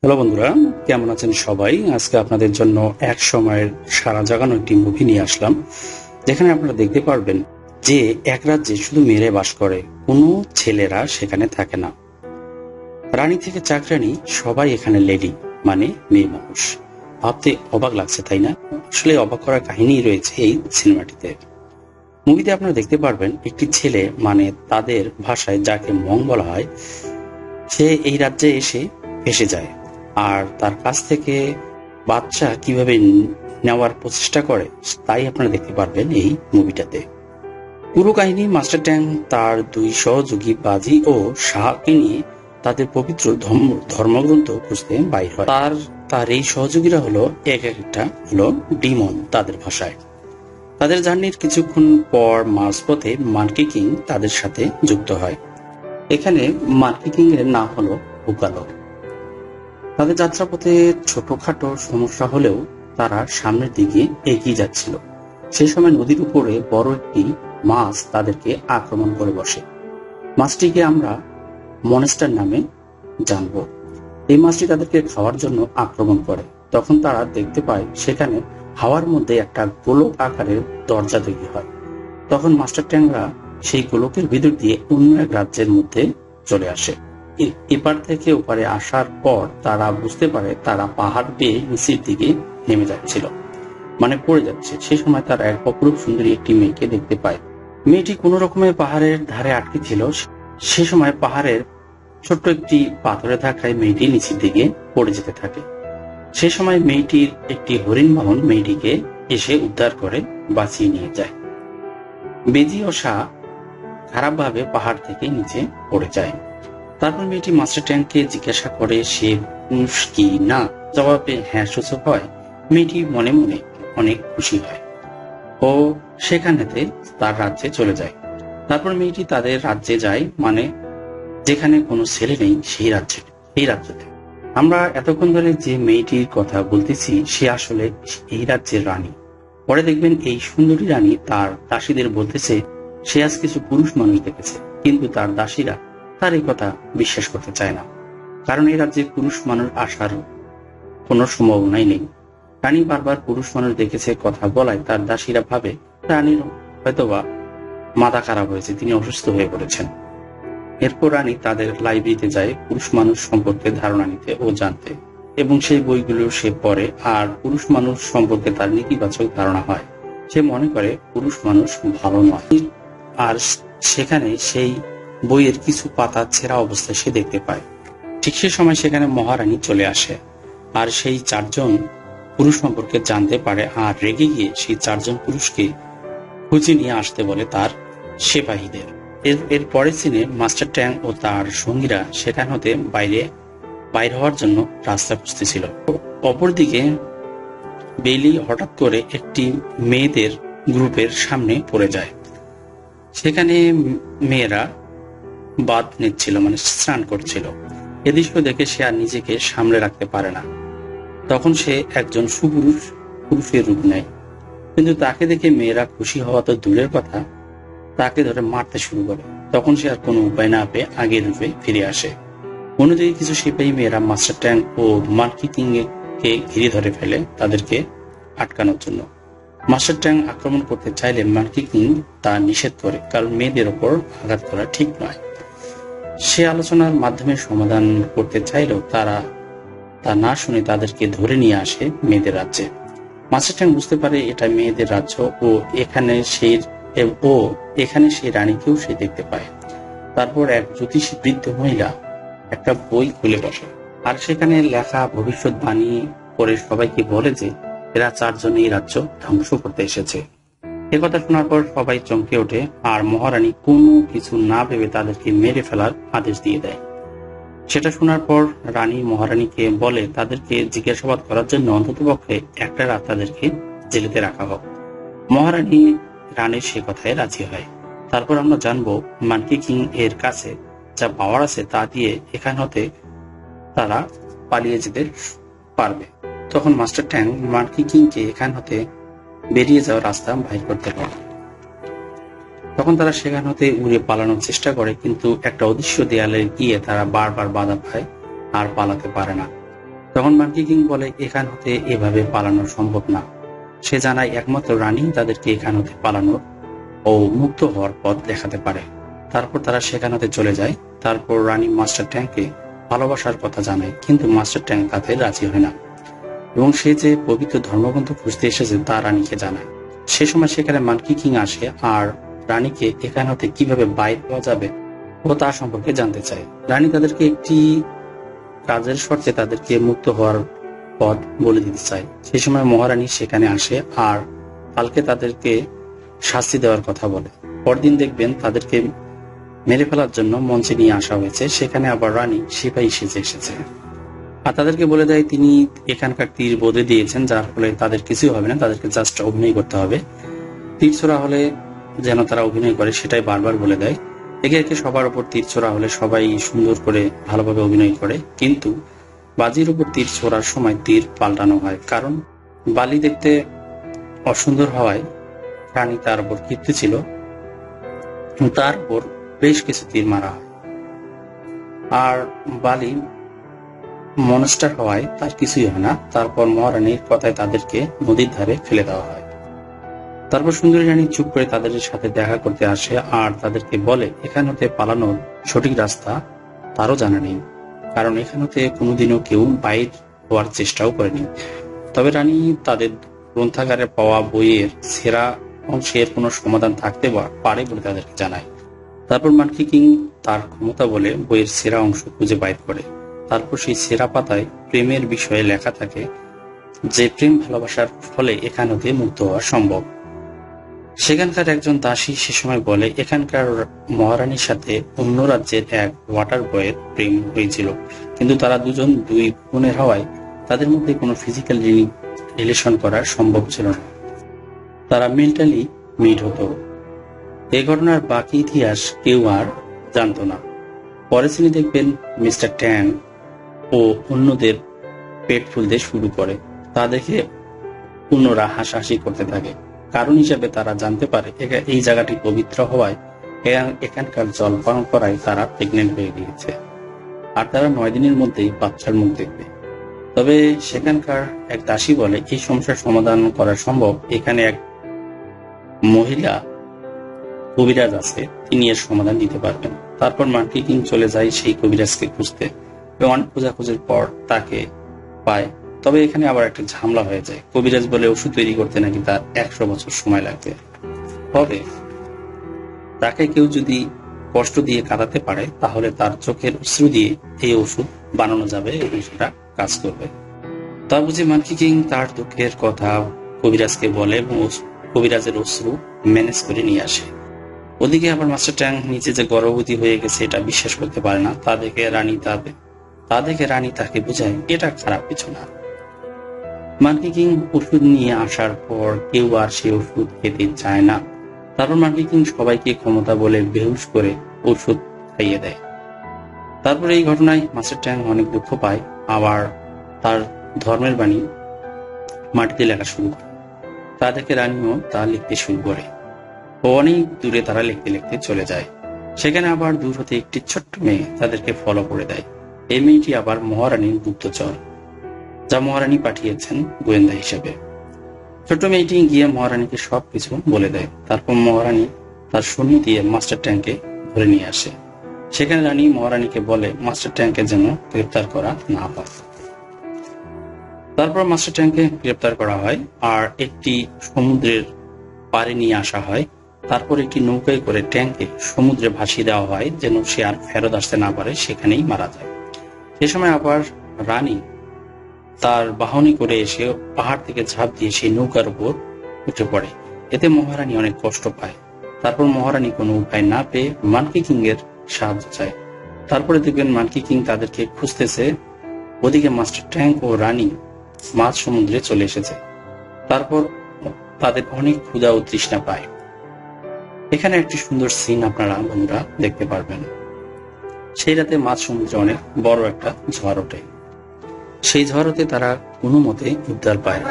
Hello বন্ধুরা, কেমন আছেন সবাই? আজকে আপনাদের জন্য এক সময়ের সারা জাগানো একটি মুভি নিয়ে আসলাম, যেখানে আপনারা দেখতে পারবেন যে এক রাজ্যে শুধু মেয়েরা বাস করে, কোনো ছেলেরা সেখানে থাকে না। রানী থেকে চাকরানী সবাই এখানে লেডি, মানে মেয়ে মানুষ। ভাবতে অবাক লাগছে, তাই না? আসলে অবাক করার কাহিনী রয়েছে এই সিনেমাটিতে। মুভিতে আপনারা দেখতে পারবেন একটি ছেলে, মানে তাদের ভাষায় যাকে মং বলা হয়, সে এই রাজ্যে এসে ফেঁসে যায়। আর তার কাছ থেকে বাচ্চা কিভাবে নেওয়ার প্রচেষ্টা করে, তাই আপনারা দেখতে পারবেন এই মুভিটাতে। পুরো কাহিনী মাস্টার ট্যাং তার দুই সহযোগী বাজি ও শাহকে নিয়ে তাদের পবিত্র ধর্মগ্রন্থ খুঁজতে বাইর হয়। তার এই সহযোগীরা হলো একটা হলো ডিমন তাদের ভাষায়। তাদের জার্নির কিছুক্ষণ পর মাঝপথে মানকি কিং তাদের সাথে যুক্ত হয়। এখানে মানকি কিং এর নাম হলো বুকালো। তাদের যাত্রাপথে ছোটখাটো সমস্যা হলেও তারা সামনের দিকে এগিয়ে যাচ্ছিল। সেই সময় নদীর উপরে বড় একটি মাছ তাদেরকে আক্রমণ করে বসে। মাছটিকে আমরা মনস্টার নামে জানব। এই মাছটি তাদেরকে খাওয়ার জন্য আক্রমণ করে। তখন তারা দেখতে পায় সেখানে হাওয়ার মধ্যে একটা গোলক আকারের দরজা তৈরি হয়। তখন মাস্টার ট্যাংরা সেই গোলকের ভিতর দিয়ে অন্য এক রাজ্যের মধ্যে চলে আসে। এপার থেকে ওপারে আসার পর তারা বুঝতে পারে তারা পাহাড় বেয়ে নিচের দিকে নেমে যাচ্ছিল, মানে পড়ে যাচ্ছে। সেই সময় তারা এক অপরূপ সুন্দরী একটি মেয়েকে দেখতে পায়। মেয়েটি কোনো রকমের পাহাড়ের ধারে আটকে ছিল। সে সময় পাহাড়ের ছোট্ট একটি পাথরে ধাক্কায় মেয়েটি নিচের দিকে পড়ে যেতে থাকে। সে সময় মেয়েটির একটি হরিণ বাহন মেয়েটিকে এসে উদ্ধার করে বাঁচিয়ে নিয়ে যায়। বেজি ও শাহ খারাপভাবে পাহাড় থেকে নিচে পড়ে যায়। তারপর মেয়েটি মাস্টার ট্যাংকে জিজ্ঞাসা করে সে পুরুষ কি না। জবাবে হ্যাঁ সূচক হয়। মেয়েটি মনে মনে অনেক খুশি হয় ও সেখানেতে তার রাজ্যে চলে যায়। তারপর মেয়েটি তাদের রাজ্যে যায়, মানে যেখানে কোনো ছেলে নেই সেই রাজ্যতে। আমরা এতক্ষণ ধরে যে মেয়েটির কথা বলতেছি সে আসলে এই রাজ্যের রানী। পরে দেখবেন এই সুন্দরী রানী তার দাসীদের বলতেছে সে আজ কিছু পুরুষ মানুষ দেখেছে, কিন্তু তার দাসীরা তার এই কথা বিশ্বাস করতে চায় না, কারণ এই রাজ্যে পুরুষ মানুষ আসার কোনো সম্ভাবনাই নেই। রানী বারবার পুরুষ মানুষ দেখেছে কথা বলায় তার দাসীরা ভাবে রানীর হয়তোবা মাথা খারাপ হয়েছে, তিনি অসুস্থ হয়ে পড়েছেন। এরপর রানী তাদের লাইব্রেরিতে যায় পুরুষ মানুষ সম্পর্কে ধারণা নিতে ও জানতে, এবং সেই বইগুলো সে পড়ে। আর পুরুষ মানুষ সম্পর্কে তার নেতিবাচক ধারণা হয়। সে মনে করে পুরুষ মানুষ ভালো নয়। আর সেখানে সেই বইয়ের কিছু পাতা ছেঁড়া অবস্থায় সে দেখতে পায়। ঠিক সে সময় সেখানে মহারানী চলে আসে আর সেই চারজন পুরুষ সম্পর্কে জানতে পারে, আর রেগে গিয়ে সেই চারজন পুরুষকে খুঁজে নিয়ে আসতে বলে তার সিপাহীদের। এর পরের সিনে মাস্টার ট্যাং ও তার সঙ্গীরা সেখান হতে বাইর হওয়ার জন্য রাস্তা খুঁজতেছিল। অপরদিকে বেইলি হঠাৎ করে একটি মেয়েদের গ্রুপের সামনে পড়ে যায়। সেখানে মেয়েরা বাদ নিচ্ছিল, মানে স্নান করছিল। এ দৃশ্য দেখে সে আর নিজেকে সামলে রাখতে পারে না। তখন সে একজন পুরুষের রূপ নেয়, কিন্তু তাকে দেখে মেয়েরা খুশি হওয়া তো দূরের কথা, তাকে ধরে মারতে শুরু করে। তখন সে আর কোনো উপায় না পেয়ে আগের রূপে ফিরে আসে। অন্যদিকে কিছু সিপাহী মেয়েরা মাস্টার ট্যাং ও মানকি কিং কে ঘিরে ধরে ফেলে তাদেরকে আটকানোর জন্য। মাস্টার ট্যাং আক্রমণ করতে চাইলে মানকি কিং তা নিষেধ করে, কারণ মেয়েদের ওপর আঘাত করা ঠিক নয়। সে আলোচনার মাধ্যমে সমাধান করতে চাইলেও তারা তা না শুনে তাদেরকে ধরে নিয়ে আসে মেয়েদের রাজ্যে। মাস্টার ট্যাং বুঝতে পারে এটা মেয়েদের রাজ্য ও এখানে সেই রানীকেও সে দেখতে পায়। তারপর এক জ্যোতিষী বৃদ্ধ মহিলা একটা বই খুলে বসে, আর সেখানে লেখা ভবিষ্যৎবাণী করে সবাইকে বলে যে এরা চারজন এই রাজ্য ধ্বংস করতে এসেছে। এ কথা শোনার পর সবাই চমকে ওঠে, আর মহারানী কোনো কিছু না ভেবে তাদেরকে মেরে ফেলার আদেশ দিয়ে দেয়। সেটা শোনার পর রানী মহারানীকে বলে তাদেরকে জিজ্ঞাসাবাদ করার জন্য অন্ততপক্ষে একটা রাত তাদেরকে জেলেতে রাখা হোক। মহারানী রানীর সে কথায় রাজি হয়। তারপর আমরা জানবো মানকি কিং এর কাছে যা পাওয়ার আছে তা দিয়ে এখান হতে তারা পালিয়ে যেতে পারবে। তখন মাস্টার ট্যাং মানকি কিংকে এখান হতে বেরিয়ে যাওয়ার রাস্তা বাইর করতে পারে। তখন তারা সেখান হতে উড়ে পালানোর চেষ্টা করে, কিন্তু একটা অদৃশ্য দেয়ালে গিয়ে তারা বারবার বাধা পায় আর পালাতে পারে না। তখন মাঙ্কি কিং বলে এখান হতে এভাবে পালানো সম্ভব না। সে জানায় একমাত্র রানী তাদেরকে এখান হতে পালানোর ও মুক্ত হওয়ার পথ দেখাতে পারে। তারপর তারা সেখান হতে চলে যায়। তারপর রানী মাস্টার ট্যাংকে ভালোবাসার কথা জানায়, কিন্তু মাস্টার ট্যাং তাতে রাজি হয় না এবং সে যে পবিত্র ধর্মগ্রন্থ খুঁজতে এসেছে তা রানীকে জানায়। সে সময় সেখানে মাঙ্কি কিং আসে আর রানীকে এখান হতে কিভাবে বাইর হওয়া যাবে ও তা সম্পর্কে জানতে চায়। রানী তাদেরকে একটি কাজের শর্তে তাদেরকে মুক্ত হওয়ার পথ বলে দিতে চায়। সেই সময় মহারানী সেখানে আসে আর কালকে তাদেরকে শাস্তি দেওয়ার কথা বলে। পরদিন দেখবেন তাদেরকে মেরে ফেলার জন্য মঞ্চে নিয়ে আসা হয়েছে। সেখানে আবার রানী সিপাহী সেজে এসেছে আর তাদেরকে বলে দেয় তিনি এখানকার তীর বদলে দিয়েছেন, যার ফলে তাদের কিছুই হবে না, তাদেরকে জাস্ট অভিনয় করতে হবে। তীর ছোড়া হলে যেন তারা অভিনয় করে সেটাই বারবার বলে দেয়। একে একে সবার উপর তীর ছোড়া হলে সবাই সুন্দর করে ভালোভাবে অভিনয় করে, কিন্তু বাজির উপর তীর ছোড়ার সময় তীর পাল্টানো হয়, কারণ বালি দেখতে অসুন্দর হওয়ায় রানী তার উপর ক্ষিপ্ত ছিল। তার উপর বেশ কিছু তীর মারা হয় আর বালি মনস্টার হওয়ায় তার কিছুই হয় না। তারপর মহারানীর কথায় তাদেরকে নদীর ধারে ফেলে দেওয়া হয়। তারপর সুন্দরী রানী চুপ করে তাদের সাথে দেখা করতে আসে আর তাদেরকে বলে এখান হতে পালানোর সঠিক রাস্তা তারও জানা নেই, কারণ এখান হতে কোনোদিনও কেউ বাইর হওয়ার চেষ্টাও করেনি। তবে রানী তাদের গ্রন্থাগারে পাওয়া বইয়ের সেরা অংশের কোনো সমাধান থাকতে পারে বলে তাদেরকে জানায়। তারপর মাঙ্কি কিং তার ক্ষমতা বলে বইয়ের সেরা অংশ খুঁজে বাইর করে। তারপর সেই সেরা পাতায় প্রেমের বিষয়ে লেখা থাকে যে প্রেম ভালোবাসার ফলে এখান হতে মুক্ত হওয়া সম্ভব। সেখানকার একজন দাসী সে সময় বলে এখানকার মহারানীর সাথে অন্য রাজ্যের এক ওয়াটার বয়ের প্রেম হয়েছিল, কিন্তু তারা দুজন দুই বোনের হওয়ায় তাদের মধ্যে কোনো ফিজিক্যাল রিলেশন করা সম্ভব ছিল না, তারা মেন্টালি মিট হতো। এই ঘটনার বাকি ইতিহাস কেউ আর জানতো না। পরে তিনি দেখবেন মিস্টার ট্যাং ও অন্যদের পেট ফুলতে শুরু করে। তা দেখে অন্যরা হাসাহাসি করতে থাকে। কারণ হিসেবে তারা জানতে পারে এই জায়গাটি পবিত্র হওয়ায় এখানকার জল পান করায় তারা প্রেগনেন্ট হয়ে গিয়েছে আর তারা 9 দিনের মধ্যেই বাচ্চার মুখ দেখবে। তবে সেখানকার এক দাসী বলে এই সমস্যার সমাধান করা সম্ভব, এখানে এক মহিলা কবিরাজ আছে, তিনি এর সমাধান দিতে পারবেন। তারপর মাঙ্কি কিং চলে যায় সেই কবিরাজকে খুঁজতে এবং অনেক খোঁজাখুঁজির পর তাকে পায়। তবে এখানে আবার একটা ঝামেলা হয়ে যায়। কবিরাজ বলে ওষুধ তৈরি করতে নাকি তার 100 বছর সময় লাগবে, তবে তাকে কেউ যদি কষ্ট দিয়ে কাঁদাতে পারে তাহলে তার চোখের অশ্রু দিয়ে এই ওষুধ বানানো যাবে এবং সেটা কাজ করবে। তা বুঝে মাঙ্কি কিং তার দুঃখের কথা কবিরাজকে বলে এবং কবিরাজের অশ্রু ম্যানেজ করে নিয়ে আসে। ওদিকে আবার মাস্টার ট্যাং নিচে যে গর্ভবতী হয়ে গেছে এটা বিশ্বাস করতে পারে না। তা দেখে রানী তাকে বোঝায় এটা খারাপ কিছু না। মাঙ্কি কিং ওষুধ নিয়ে আসার পর কেউ আর সে ওষুধ খেতে চায় না। তারপর মাঙ্কি কিং সবাইকে ক্ষমতা বলে বেহুশ করে ওষুধ খাইয়ে দেয়। তারপর এই ঘটনায় মাস্টার ট্যাং অনেক দুঃখ পায়, আবার তার ধর্মের বাণী মাটিতে লেখা শুরু করে। তা দেখে রানীও তা লিখতে শুরু করে ও অনেক দূরে তারা লিখতে লিখতে চলে যায়। সেখানে আবার দূর হতে একটি ছোট্ট মেয়ে তাদেরকে ফলো করে দেয়। এই মেয়েটি আবার মহারানীর গুপ্তচর, যা মহারানী পাঠিয়েছেন গোয়েন্দা হিসেবে। ছোট্ট মেয়েটি গিয়ে মহারানীকে সবকিছু বলে দেয়। তারপর মহারানী তার সৈন্য দিয়ে মাস্টার ট্যাংকে ধরে নিয়ে আসে। সেখানে রানী মহারানীকে বলে মাস্টার ট্যাংকে যেন গ্রেপ্তার করা না হয়। তারপর মাস্টার ট্যাংকে গ্রেপ্তার করা হয় আর একটি সমুদ্রের পাড়ে নিয়ে আসা হয়। তারপর একটি নৌকায় করে ট্যাংকে সমুদ্রে ভাসিয়ে দেওয়া হয় যেন সে আর ফেরত আসতে না পারে, সেখানেই মারা যায়। সে সময় আবার রানী তার বাহনে করে এসে পাহাড় থেকে ঝাঁপ দিয়ে সেই নৌকার উপর উঠে পড়ে। এতে মহারানী অনেক কষ্ট পায়। তারপর মহারানী কোনো উপায় না পেয়ে মাঙ্কি কিং এর সাহায্য চায়। তারপরে দেখবেন মাঙ্কি কিং তাদেরকে খুঁজতেছে। ওদিকে মাস্টার ট্যাং ও রানী মাঝ সমুদ্রে চলে এসেছে। তারপর তাদের অনেক ক্ষুধা ও তৃষ্ণা পায়। এখানে একটি সুন্দর সিন আপনারা বন্ধুরা দেখতে পারবেন। সেই রাতে মাঝ সমুদ্রে অনেক বড় একটা ঝড় ওঠে। সেই ঝড়তে তারা কোনো মতে উদ্ধার পায়।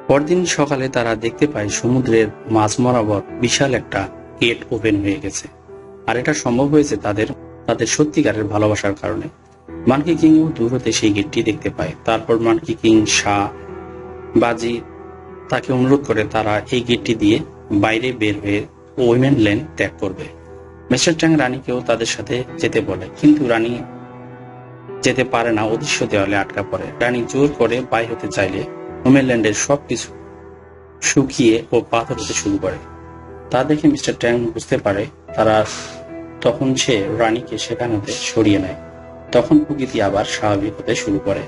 পরদিন সকালে তারা দেখতে পায় সমুদ্রের মাঝ বরাবর বিশাল একটা গেট ওপেন হয়ে গেছে। আর এটা সম্ভব হয়েছে তাদের সত্যিকারের ভালোবাসার কারণে। মানকি কিংও দূর হতে সেই গেটটি দেখতে পায়। তারপর মানকি কিং, শাহ, বাজি তাকে অনুরোধ করে তারা এই গেটটি দিয়ে বাইরে বের হয়ে উইমেন ল্যান্ড ত্যাগ করবে। মিস্টার ট্যাং রানীকেও তাদের সাথে যেতে বলে, কিন্তু রানী যেতে পারে না, অদৃশ্য দেওয়ালে আটকা পড়ে। রানী জোর করে বাইর হতে চাইলে উইমেন ল্যান্ডের সবকিছু শুকিয়ে ও পাথর হতে শুরু করে। তা দেখে মিস্টার ট্যাং বুঝতে পারে তারা, তখন সে রানীকে সেখান হতে সরিয়ে নেয়। তখন প্রকৃতি আবার স্বাভাবিক হতে শুরু করে।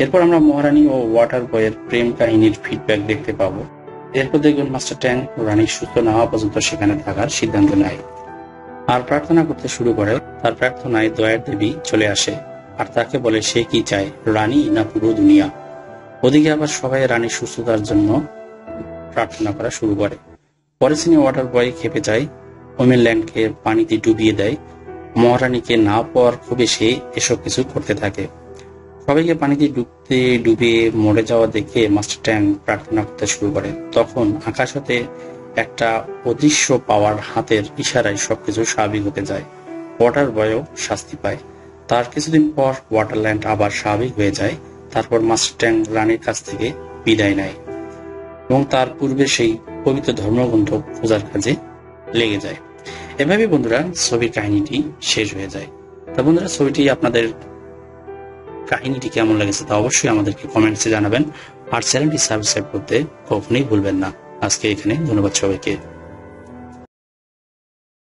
এরপর আমরা মহারানী ও ওয়াটার বয়ের প্রেম কাহিনীর ফিডব্যাক দেখতে পাবো। এরপর দেখবেন মাস্টার ট্যাং রানী সুস্থ না হওয়া পর্যন্ত সেখানে থাকার সিদ্ধান্ত নেয় আর প্রার্থনা করতে শুরু করে। তার প্রার্থনায় দয়ার দেবী চলে আসে আর তাকে বলে সে কি চায়, রানী না পুরো দুনিয়া। ওদিকে আবার সবাই রানীর সুস্থতার জন্য প্রার্থনা করা শুরু করে। পরে সিনে ওয়াটার বয় খেপে যায়, উইমেন ল্যান্ডকে পানিতে ডুবিয়ে দেয়। মহারানীকে না পাওয়ার ক্ষোভে সে এসব কিছু করতে থাকে। সবাইকে পানিতে ডুবে মরে যাওয়া দেখে মাস্টার ট্যাং প্রার্থনা করতে শুরু করে। তখন আকাশ হতে একটা অদৃশ্য পাওয়ার হাতের ইশারায় সবকিছু স্বাভাবিক হতে যায়। ওয়াটার বয়ও শাস্তি পায়। তার কিছুদিন পর ওয়াটারল্যান্ড আবার স্বাভাবিক হয়ে যায়। তারপর মাস্টার ট্যাং রানীর কাছ থেকে বিদায় নেয় এবং তার পূর্বে সেই পবিত্র ধর্মগ্রন্থ খোঁজার কাজে লেগে যায়। এভাবে বন্ধুরা ছবির কাহিনীটি শেষ হয়ে যায়। তা বন্ধুরা, ছবিটি আপনাদের কাহিনীটি কেমন লেগেছে তা অবশ্যই আমাদেরকে কমেন্টসে জানাবেন আর চ্যানেলটি সাবস্ক্রাইব করতে কখনোই ভুলবেন না। আজকে এখানে ধন্যবাদ সবাইকে।